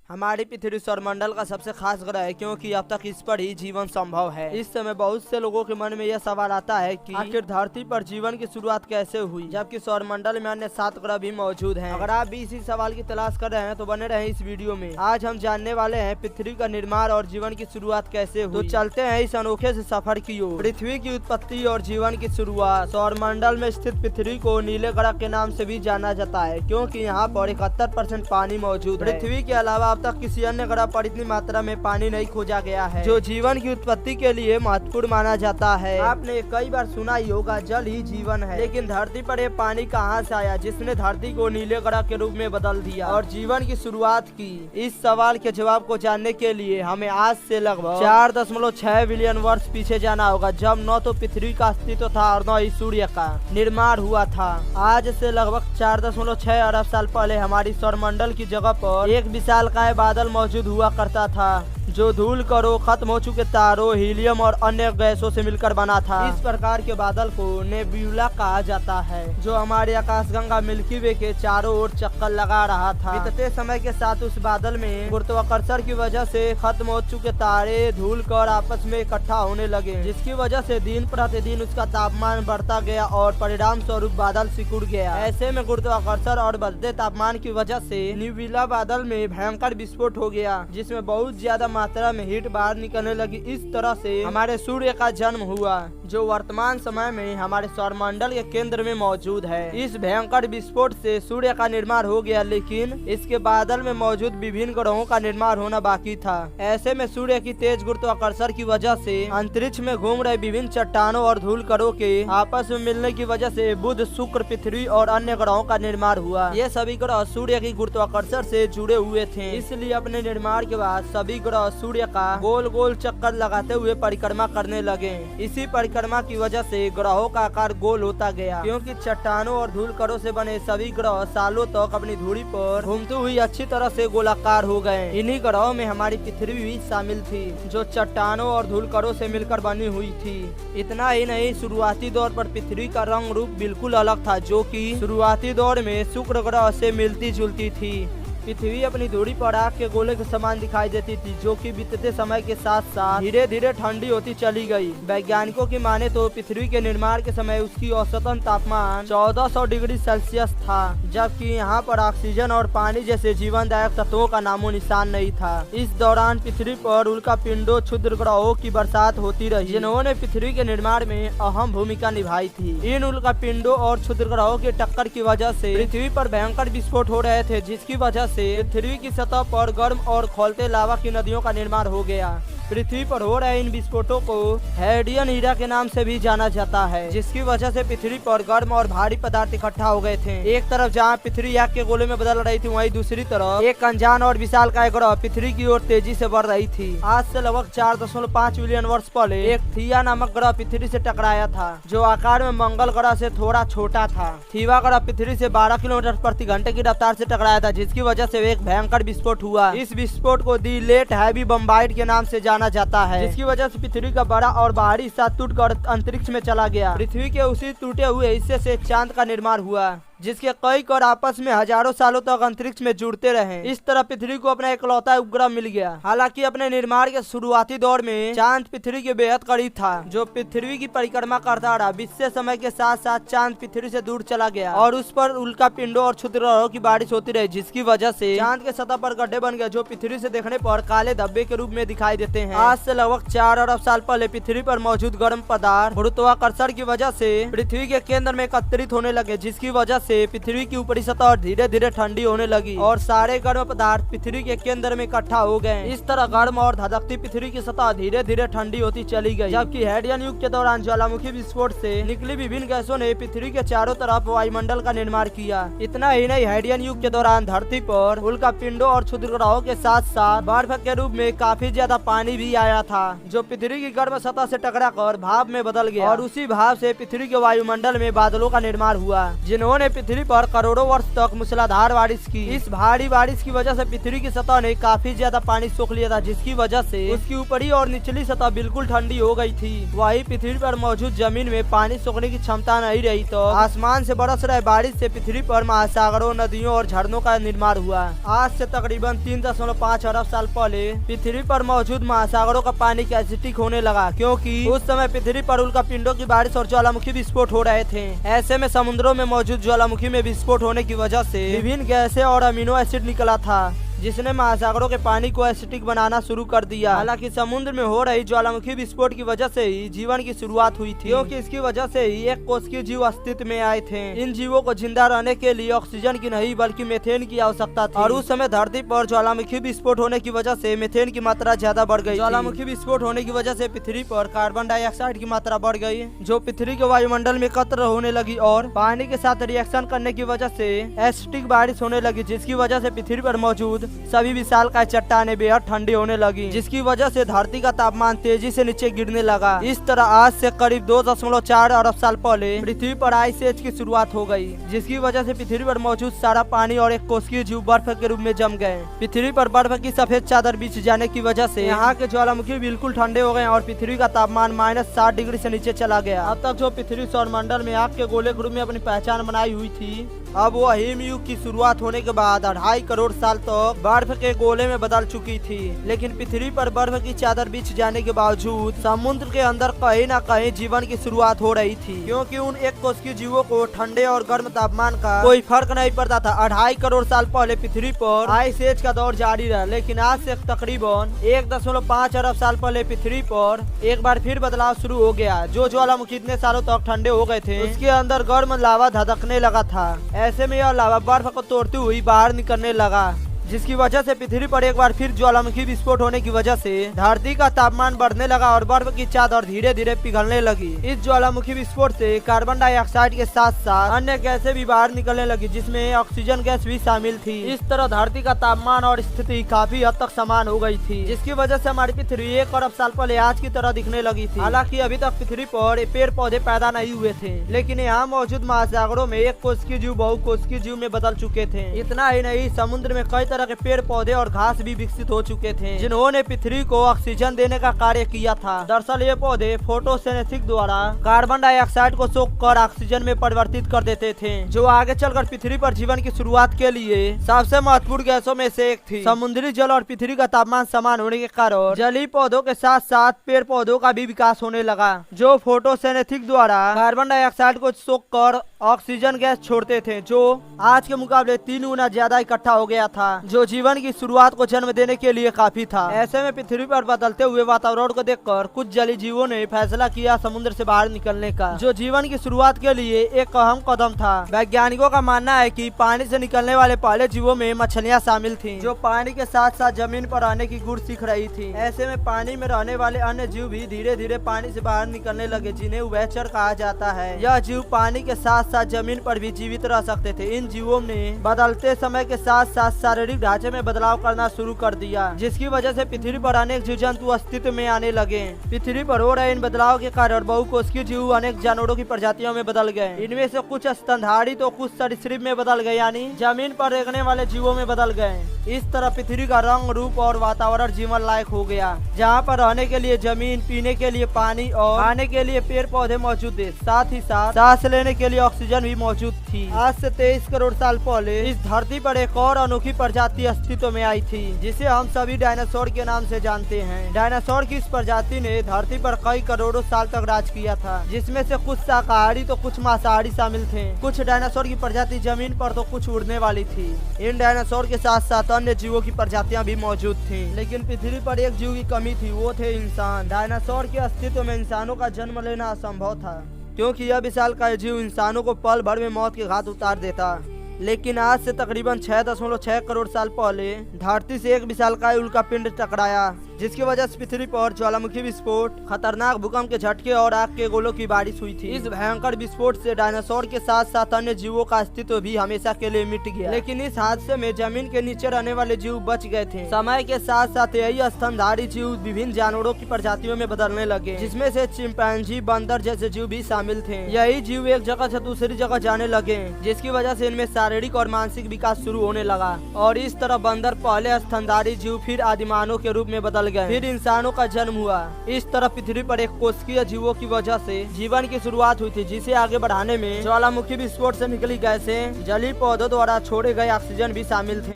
हमारी पृथ्वी सौरमंडल का सबसे खास ग्रह है क्योंकि अब तक इस पर ही जीवन संभव है। इस समय बहुत से लोगों के मन में यह सवाल आता है कि आखिर धरती पर जीवन की शुरुआत कैसे हुई, जबकि सौरमंडल में अन्य 7 ग्रह भी मौजूद हैं। अगर आप भी इसी सवाल की तलाश कर रहे हैं तो बने रहें इस वीडियो में। आज हम जानने वाले हैं पृथ्वी का निर्माण और जीवन की शुरुआत कैसे हुई। तो चलते हैं इस अनोखे से सफर की ओर। पृथ्वी की उत्पत्ति और जीवन की शुरुआत। सौरमंडल में स्थित पृथ्वी को नीले ग्रह के नाम से भी जाना जाता है क्योंकि यहाँ पर 71% पानी मौजूद है। पृथ्वी के अलावा अब तक किसी अन्य ग्रह पर इतनी मात्रा में पानी नहीं खोजा गया है जो जीवन की उत्पत्ति के लिए महत्वपूर्ण माना जाता है। आपने कई बार सुना ही होगा जल ही जीवन है, लेकिन धरती पर यह पानी कहाँ से आया जिसने धरती को नीले ग्रह के रूप में बदल दिया और जीवन की शुरुआत की। इस सवाल के जवाब को जानने के लिए हमें आज से लगभग 4.6 बिलियन वर्ष पीछे जाना होगा, जब न तो पृथ्वी का अस्तित्व था और न ही सूर्य का निर्माण हुआ था। आज से लगभग 4.6 अरब साल पहले हमारी सौरमंडल की जगह पर एक विशालकाय बादल मौजूद हुआ करता था जो धूल कणों, खत्म हो चुके तारों, हीलियम और अन्य गैसों से मिलकर बना था। इस प्रकार के बादल को नेब्यूला कहा जाता है जो हमारे आकाशगंगा मिल्की वे के चारों ओर चक्कर लगा रहा था। बीतते समय के साथ उस बादल में गुरुत्वाकर्षण की वजह से खत्म हो चुके तारे, धूल कण आपस में इकट्ठा होने लगे, जिसकी वजह से दिन प्रतिदिन उसका तापमान बढ़ता गया और परिणाम स्वरूप बादल सिकुड़ गया। ऐसे में गुरुत्वाकर्षण और बढ़ते तापमान की वजह से नेब्यूला बादल में भयंकर विस्फोट हो गया, जिसमें बहुत ज्यादा मात्रा में हीट बाहर निकलने लगी। इस तरह से हमारे सूर्य का जन्म हुआ जो वर्तमान समय में हमारे सौरमंडल के केंद्र में मौजूद है। इस भयंकर विस्फोट से सूर्य का निर्माण हो गया, लेकिन इसके बादल में मौजूद विभिन्न ग्रहों का निर्माण होना बाकी था। ऐसे में सूर्य की तेज गुरुत्वाकर्षण की वजह से अंतरिक्ष में घूम रहे विभिन्न चट्टानों और धूल कणों के आपस में मिलने की वजह से बुध, शुक्र, पृथ्वी और अन्य ग्रहों का निर्माण हुआ। ये सभी ग्रह सूर्य की गुरुत्वाकर्षण से जुड़े हुए थे, इसलिए अपने निर्माण के बाद सभी ग्रह सूर्य का गोल गोल चक्कर लगाते हुए परिक्रमा करने लगे। इसी परिक्रमा की वजह से ग्रहों का आकार गोल होता गया, क्योंकि चट्टानों और धूल कणों से बने सभी ग्रह सालों तक अपनी धुरी पर घूमते हुए अच्छी तरह से गोलाकार हो गए। इन्हीं ग्रहों में हमारी पृथ्वी भी शामिल थी जो चट्टानों और धूल कणों से मिलकर बनी हुई थी। इतना ही नहीं, शुरुआती दौर पर पृथ्वी का रंग रूप बिल्कुल अलग था, जो कि शुरुआती दौर में शुक्र ग्रह से मिलती जुलती थी। पृथ्वी अपनी धुरी पर आग के गोले के समान दिखाई देती थी, जो कि बीतते समय के साथ साथ धीरे धीरे ठंडी होती चली गई। वैज्ञानिकों की माने तो पृथ्वी के निर्माण के समय उसकी औसतन तापमान 1400 डिग्री सेल्सियस था, जबकि यहाँ पर ऑक्सीजन और पानी जैसे जीवनदायक तत्वों का नामो निशान नहीं था। इस दौरान पृथ्वी पर उल्कापिंडों, क्षुद्र ग्रहों की बरसात होती रही, जिन्होंने पृथ्वी के निर्माण में अहम भूमिका निभाई थी। इन उल्कापिंडों और क्षुद्र ग्रहों की टक्कर की वजह से पृथ्वी पर भयंकर विस्फोट हो रहे थे, जिसकी वजह से पृथ्वी की सतह पर गर्म और खौलते लावा की नदियों का निर्माण हो गया। पृथ्वी पर हो रहे इन विस्फोटों को हेडियन ईरा के नाम से भी जाना जाता है, जिसकी वजह से पृथ्वी पर गर्म और भारी पदार्थ इकट्ठा हो गए थे। एक तरफ जहां पृथ्वी आग के गोले में बदल रही थी, वहीं दूसरी तरफ एक अनजान और विशालकाय ग्रह पृथ्वी की ओर तेजी से बढ़ रही थी। आज से लगभग 4.5 बिलियन वर्ष पहले एक थिया नामक ग्रह पृथ्वी से टकराया था, जो आकार में मंगल ग्रह से थोड़ा छोटा था। थीवा ग्रह पृथ्वी से 12 किलोमीटर प्रति घंटे की रफ्तार से टकराया था, जिसकी वजह से एक भयंकर विस्फोट हुआ। इस विस्फोट को दी लेट हैवी बम्बाइड के नाम से जाना जाता है, जिसकी वजह से पृथ्वी का बड़ा और बाहरी हिस्सा टूटकर अंतरिक्ष में चला गया। पृथ्वी के उसी टूटे हुए हिस्से से चांद का निर्माण हुआ, जिसके कई कण आपस में हजारों सालों तक अंतरिक्ष में जुड़ते रहे। इस तरह पृथ्वी को अपना इकलौता उपग्रह मिल गया। हालांकि अपने निर्माण के शुरुआती दौर में चांद पृथ्वी के बेहद करीब था, जो पृथ्वी की परिक्रमा करता रहा। बीतते समय के साथ साथ चांद पृथ्वी से दूर चला गया और उस पर उल्कापिंडों और क्षुद्र ग्रहों की बारिश होती रही, जिसकी वजह से चांद के सतह पर गड्ढे बन गए, जो पृथ्वी से देखने पर काले धब्बे के रूप में दिखाई देते हैं। आज से लगभग 4 अरब साल पहले पृथ्वी पर मौजूद गर्म पदार्थ गुरुत्वाकर्षण की वजह से पृथ्वी के केंद्र में एकत्रित होने लगे, जिसकी वजह से पृथ्वी की ऊपरी सतह धीरे धीरे ठंडी होने लगी और सारे गर्म पदार्थ पृथ्वी के केंद्र में इकट्ठा हो गए। इस तरह गर्म और धधकती पृथ्वी की सतह धीरे धीरे ठंडी होती चली गई, जबकि हेडियन युग के दौरान ज्वालामुखी विस्फोट से निकली विभिन्न गैसों ने पृथ्वी के चारों तरफ वायुमंडल का निर्माण किया। इतना ही नहीं, हेडियन युग के दौरान धरती पर उल्कापिंडों और क्षुद्र ग्रहों के साथ साथ बर्फ के रूप में काफी ज्यादा पानी भी आया था, जो पृथ्वी की गर्म सतह से टकरा कर भाप में बदल गया और उसी भाप से पृथ्वी के वायुमंडल में बादलों का निर्माण हुआ, जिन्होंने पृथ्वी पर करोड़ों वर्ष तक मूसलाधार बारिश की। इस भारी बारिश की वजह से पृथ्वी की सतह ने काफी ज्यादा पानी सोख लिया था, जिसकी वजह से उसकी ऊपरी और निचली सतह बिल्कुल ठंडी हो गई थी। वही पृथ्वी पर मौजूद जमीन में पानी सोखने की क्षमता नहीं रही तो आसमान से बरस रहे बारिश से पृथ्वी पर महासागरों, नदियों और झरनों का निर्माण हुआ। आज से तकरीबन 3.5 अरब साल पहले पृथ्वी पर मौजूद महासागरों का पानी एसिडिक होने लगा, क्योंकि उस समय पृथ्वी पर उल्का पिंडों की बारिश और ज्वालामुखी विस्फोट हो रहे थे। ऐसे में समुद्रों में मौजूद ज्वालामुखी में विस्फोट होने की वजह से विभिन्न गैसें और अमीनो एसिड निकला था, जिसने महासागरों के पानी को एसिडिक बनाना शुरू कर दिया। हालांकि समुद्र में हो रही ज्वालामुखी विस्फोट की वजह से ही जीवन की शुरुआत हुई थी, क्योंकि इसकी वजह से ही एक कोशिकीय जीव अस्तित्व में आए थे। इन जीवों को जिंदा रहने के लिए ऑक्सीजन की नहीं बल्कि मीथेन की आवश्यकता थी, और उस समय धरती पर ज्वालामुखी विस्फोट होने की वजह से मीथेन की मात्रा ज्यादा बढ़ गई। ज्वालामुखी विस्फोट होने की वजह से पृथ्वी पर कार्बन डाइऑक्साइड की मात्रा बढ़ गई, जो पृथ्वी के वायुमंडल में एकत्र होने लगी और पानी के साथ रिएक्शन करने की वजह से एसिडिक बारिश होने लगी, जिसकी वजह से पृथ्वी पर मौजूद सभी विशाल का चट्टानें बेहद ठंडी होने लगी, जिसकी वजह से धरती का तापमान तेजी से नीचे गिरने लगा। इस तरह आज से करीब 2.4 अरब साल पहले पृथ्वी पर आइस एज की शुरुआत हो गई, जिसकी वजह से पृथ्वी पर मौजूद सारा पानी और एक कोशिकीय जीव बर्फ के रूप में जम गए। पृथ्वी पर बर्फ की सफेद चादर बिछ जाने की वजह से यहाँ के ज्वालामुखी बिल्कुल ठंडे हो गए और पृथ्वी का तापमान -60 डिग्री से नीचे चला गया। अब तक जो पृथ्वी सौरमंडल में आग के गोले के रूप में अपनी पहचान बनाई हुई थी, अब वो हिमयुग की शुरुआत होने के बाद 2.5 करोड़ साल तक बर्फ के गोले में बदल चुकी थी। लेकिन पृथ्वी पर बर्फ की चादर बिछ जाने के बावजूद समुद्र के अंदर कहीं न कहीं जीवन की शुरुआत हो रही थी, क्योंकि उन एक कोशिकीय जीवों को ठंडे और गर्म तापमान का कोई फर्क नहीं पड़ता था। 2.5 करोड़ साल पहले पृथ्वी पर आइस एज का दौर जारी रहा, लेकिन आज से तकरीबन 1.5 अरब साल पहले पृथ्वी पर एक बार फिर बदलाव शुरू हो गया। जो ज्वालामुखी इतने सालों तक ठंडे हो गए थे, उसके अंदर गर्म लावा धधकने लगा था। ऐसे में यह लावा बर्फ को तोड़ती हुई बाहर निकलने लगा, जिसकी वजह से पृथ्वी पर एक बार फिर ज्वालामुखी विस्फोट होने की वजह से धरती का तापमान बढ़ने लगा और बर्फ की चादर धीरे धीरे पिघलने लगी। इस ज्वालामुखी विस्फोट से कार्बन डाइऑक्साइड के साथ साथ अन्य गैसें भी बाहर निकलने लगी, जिसमें ऑक्सीजन गैस भी शामिल थी। इस तरह धरती का तापमान और स्थिति काफी हद तक समान हो गई थी, जिसकी वजह से हमारी पृथ्वी 1 अरब साल पहले आज की तरह दिखने लगी थी। हालांकि अभी तक पृथ्वी पर पेड़ पौधे पैदा नहीं हुए थे, लेकिन यहाँ मौजूद महासागरों में एक कोशिकीय जीव बहुकोशिकीय जीव में बदल चुके थे। इतना ही नहीं, समुद्र में कई तरह के पेड़ पौधे और घास भी विकसित हो चुके थे, जिन्होंने पृथ्वी को ऑक्सीजन देने का कार्य किया था। दरअसल ये पौधे फोटोसिंथेसिस द्वारा कार्बन डाइऑक्साइड को सोख कर ऑक्सीजन में परिवर्तित कर देते थे, जो आगे चलकर पृथ्वी पर जीवन की शुरुआत के लिए सबसे महत्वपूर्ण गैसों में से एक थी। समुद्री जल और पृथ्वी का तापमान समान होने के कारण जलीय पौधों के साथ साथ पेड़ पौधों का भी विकास होने लगा, जो फोटोसिंथेसिस द्वारा कार्बन डाइऑक्साइड को सोख कर ऑक्सीजन गैस छोड़ते थे, जो आज के मुकाबले 3 गुना ज्यादा इकट्ठा हो गया था, जो जीवन की शुरुआत को जन्म देने के लिए काफी था। ऐसे में पृथ्वी पर बदलते हुए वातावरण को देखकर कुछ जलीय जीवों ने फैसला किया समुद्र से बाहर निकलने का, जो जीवन की शुरुआत के लिए एक अहम कदम था। वैज्ञानिकों का मानना है कि पानी से निकलने वाले पहले जीवों में मछलियां शामिल थीं, जो पानी के साथ साथ जमीन पर रहने की गुण सीख रही थी। ऐसे में पानी में रहने वाले अन्य जीव भी धीरे धीरे पानी से बाहर निकलने लगे, जिन्हें उभयचर कहा जाता है। यह जीव पानी के साथ साथ जमीन पर भी जीवित रह सकते थे। इन जीवों ने बदलते समय के साथ साथ शारीरिक ढांचे में बदलाव करना शुरू कर दिया, जिसकी वजह से पृथ्वी पर अनेक जीव जंतु अस्तित्व में आने लगे। पृथ्वी पर हो रहे इन बदलाव के कारण बहुकोशिकीय जीव अनेक जानवरों की प्रजातियों में बदल गए। इनमें से कुछ स्तनधारी तो कुछ सरीसृप में बदल गए, यानी जमीन पर रेंगने वाले जीवों में बदल गए। इस तरह पृथ्वी का रंग, रूप और वातावरण जीवन लायक हो गया, जहाँ पर रहने के लिए जमीन, पीने के लिए पानी और खाने के लिए पेड़ पौधे मौजूद थे। साथ ही साथ सांस लेने के लिए ऑक्सीजन भी मौजूद थी। आज से 23 करोड़ साल पहले इस धरती पर एक और अनोखी प्रजाति अस्तित्व में आई थी, जिसे हम सभी डायनासोर के नाम से जानते हैं। डायनासोर की इस प्रजाति ने धरती पर कई करोड़ों साल तक राज किया था, जिसमें से कुछ शाकाहारी तो कुछ मांसाहारी शामिल थे। कुछ डायनासोर की प्रजाति जमीन पर तो कुछ उड़ने वाली थी। इन डायनासोर के साथ साथ अन्य जीवों की प्रजातियां भी मौजूद थी, लेकिन पृथ्वी पर एक जीव की कमी थी, वो थे इंसान। डायनासोर के अस्तित्व में इंसानों का जन्म लेना असंभव था, क्योंकि यह विशालकाय जीव इंसानों को पल भर में मौत के घाट उतार देता। लेकिन आज से तकरीबन 6.6 करोड़ साल पहले धरती से एक विशालकाय उल्कापिंड टकराया, जिसकी वजह से पृथ्वी पर ज्वालामुखी विस्फोट, खतरनाक भूकंप के झटके और आग के गोलों की बारिश हुई थी। इस भयंकर विस्फोट से डायनासोर के साथ साथ अन्य जीवों का अस्तित्व भी हमेशा के लिए मिट गया, लेकिन इस हादसे में जमीन के नीचे रहने वाले जीव बच गए थे। समय के साथ साथ यही स्तनधारी जीव विभिन्न जानवरों की प्रजातियों में बदलने लगे, जिसमें से चिंपैंजी, बंदर जैसे जीव भी शामिल थे। यही जीव एक जगह से दूसरी जगह जाने लगे, जिसकी वजह से इनमें शारीरिक और मानसिक विकास शुरू होने लगा और इस तरह बंदर पहले स्तनधारी जीव फिर आदिमानव के रूप में बदल गए, फिर इंसानों का जन्म हुआ। इस तरह पृथ्वी पर एक कोशिकीय जीवों की वजह से जीवन की शुरुआत हुई थी, जिसे आगे बढ़ाने में ज्वालामुखी विस्फोट से निकली गैसें, जलीय पौधों द्वारा छोड़े गए ऑक्सीजन भी शामिल थे।